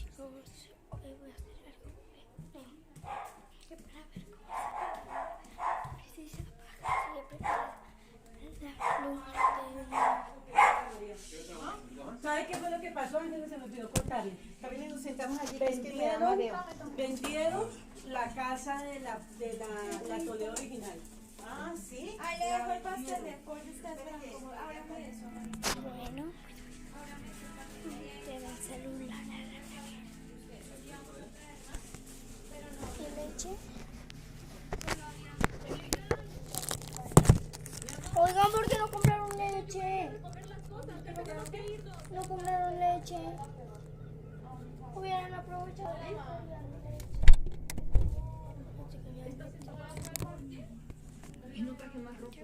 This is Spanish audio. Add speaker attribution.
Speaker 1: chicos, hoy voy a hacer algo que para ver cómo se si se apaga, siempre la luz de...
Speaker 2: ¿Sabe qué fue lo que pasó? Antes se me olvidó contarle. También nos sentamos allí. Vendieron la casa de la Toledo original.
Speaker 3: Ah, sí.
Speaker 4: Ahí le dejo el pastel de pollo, está esperando. Ábrame eso.
Speaker 1: Bueno, lleva el celular. ¿Y leche? Oigan, ¿por qué no compraron leche? No compraron leche. Hubieran aprovechado de
Speaker 3: Y no traje más ropa.